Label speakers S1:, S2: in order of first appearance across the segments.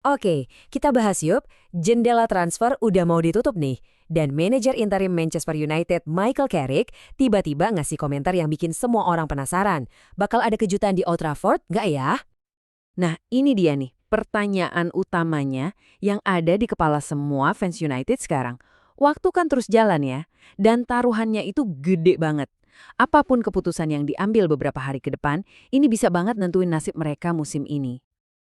S1: Oke, kita bahas yuk. Jendela transfer udah mau ditutup nih. Dan manajer interim Manchester United Michael Carrick tiba-tiba ngasih komentar yang bikin semua orang penasaran. Bakal ada kejutan di Old Trafford nggak ya?
S2: Nah, ini dia nih, pertanyaan utamanya yang ada di kepala semua fans United sekarang. Waktu kan terus jalan ya, dan taruhannya itu gede banget. Apapun keputusan yang diambil beberapa hari ke depan, ini bisa banget nentuin nasib mereka musim ini.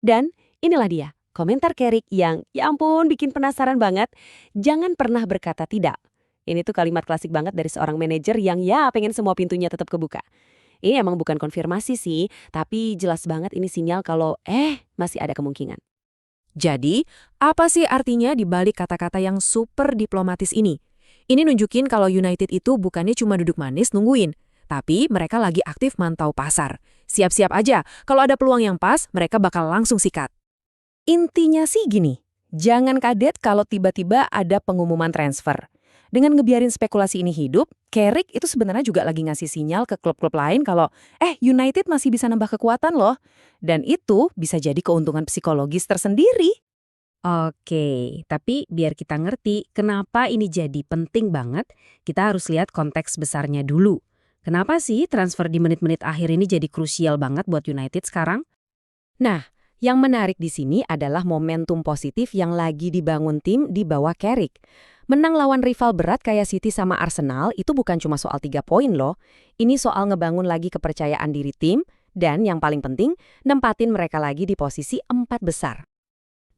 S3: Dan inilah dia, komentar Carrick yang, ya ampun, bikin penasaran banget. Jangan pernah berkata tidak. Ini tuh kalimat klasik banget dari seorang manajer yang ya pengen semua pintunya tetap kebuka. Ini emang bukan konfirmasi sih, tapi jelas banget ini sinyal kalau masih ada kemungkinan.
S1: Jadi, apa sih artinya di balik kata-kata yang super diplomatis ini? Ini nunjukin kalau United itu bukannya cuma duduk manis nungguin, tapi mereka lagi aktif mantau pasar. Siap-siap aja, kalau ada peluang yang pas, mereka bakal langsung sikat. Intinya sih gini, jangan kaget kalau tiba-tiba ada pengumuman transfer. Dengan ngebiarin spekulasi ini hidup, Carrick itu sebenarnya juga lagi ngasih sinyal ke klub-klub lain kalau, United masih bisa nambah kekuatan loh. Dan itu bisa jadi keuntungan psikologis tersendiri.
S2: Oke, tapi biar kita ngerti kenapa ini jadi penting banget, kita harus lihat konteks besarnya dulu. Kenapa sih transfer di menit-menit akhir ini jadi krusial banget buat United sekarang?
S1: Nah, yang menarik di sini adalah momentum positif yang lagi dibangun tim di bawah Carrick. Menang lawan rival berat kayak City sama Arsenal itu bukan cuma soal 3 poin loh. Ini soal ngebangun lagi kepercayaan diri tim, dan yang paling penting, nempatin mereka lagi di posisi 4 besar.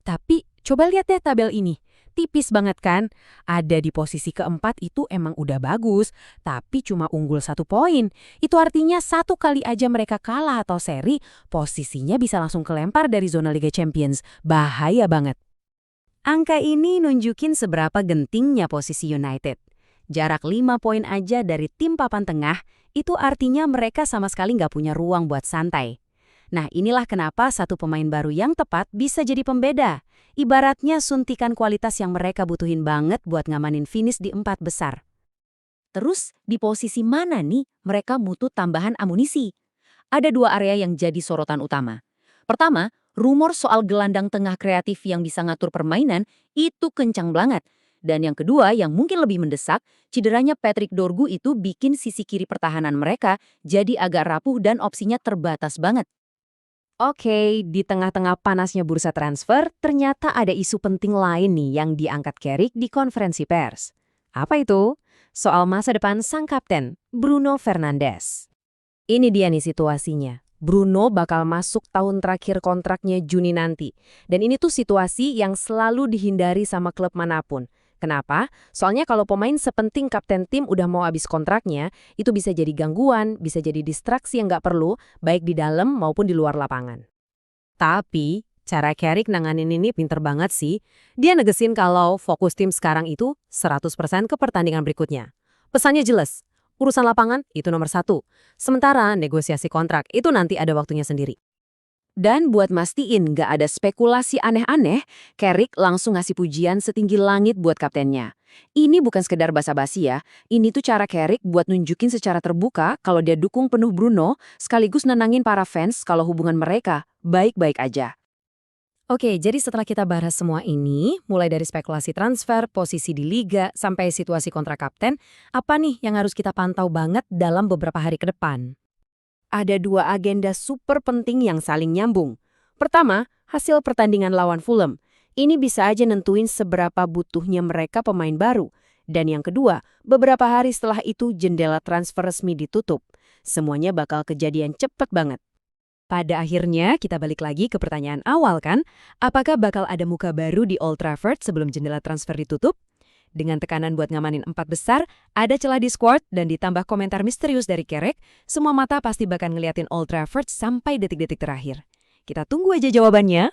S1: Tapi coba lihat deh tabel ini. Tipis banget kan? Ada di posisi keempat itu emang udah bagus, tapi cuma unggul 1 poin. Itu artinya satu kali aja mereka kalah atau seri, posisinya bisa langsung kelempar dari zona Liga Champions. Bahaya banget. Angka ini nunjukin seberapa gentingnya posisi United. Jarak 5 poin aja dari tim papan tengah, itu artinya mereka sama sekali nggak punya ruang buat santai. Nah, inilah kenapa satu pemain baru yang tepat bisa jadi pembeda. Ibaratnya suntikan kualitas yang mereka butuhin banget buat ngamanin finish di 4 besar. Terus, di posisi mana nih mereka butuh tambahan amunisi? Ada 2 area yang jadi sorotan utama. Pertama, rumor soal gelandang tengah kreatif yang bisa ngatur permainan itu kencang banget. Dan yang kedua, yang mungkin lebih mendesak, cederanya Patrick Dorgu itu bikin sisi kiri pertahanan mereka jadi agak rapuh dan opsinya terbatas banget. Oke, di tengah-tengah panasnya bursa transfer, ternyata ada isu penting lain nih yang diangkat Carrick di konferensi pers. Apa itu? Soal masa depan sang kapten, Bruno Fernandes. Ini dia nih situasinya. Bruno bakal masuk tahun terakhir kontraknya Juni nanti. Dan ini tuh situasi yang selalu dihindari sama klub manapun. Kenapa? Soalnya kalau pemain sepenting kapten tim udah mau habis kontraknya, itu bisa jadi gangguan, bisa jadi distraksi yang nggak perlu, baik di dalam maupun di luar lapangan. Tapi, cara Carrick nanganin ini pinter banget sih. Dia negesin kalau fokus tim sekarang itu 100% ke pertandingan berikutnya. Pesannya jelas, urusan lapangan itu nomor 1. Sementara negosiasi kontrak itu nanti ada waktunya sendiri. Dan buat mastiin nggak ada spekulasi aneh-aneh, Carrick langsung ngasih pujian setinggi langit buat kaptennya. Ini bukan sekedar basa-basi ya, ini tuh cara Carrick buat nunjukin secara terbuka kalau dia dukung penuh Bruno, sekaligus nenangin para fans kalau hubungan mereka baik-baik aja. Oke, jadi setelah kita bahas semua ini, mulai dari spekulasi transfer, posisi di liga, sampai situasi kontrak kapten, apa nih yang harus kita pantau banget dalam beberapa hari ke depan? Ada 2 agenda super penting yang saling nyambung. Pertama, hasil pertandingan lawan Fulham. Ini bisa aja nentuin seberapa butuhnya mereka pemain baru. Dan yang kedua, beberapa hari setelah itu jendela transfer resmi ditutup. Semuanya bakal kejadian cepet banget. Pada akhirnya, kita balik lagi ke pertanyaan awal kan? Apakah bakal ada muka baru di Old Trafford sebelum jendela transfer ditutup? Dengan tekanan buat ngamanin 4 besar, ada celah di squad dan ditambah komentar misterius dari Carrick, semua mata pasti bakal ngeliatin Old Trafford sampai detik-detik terakhir. Kita tunggu aja jawabannya.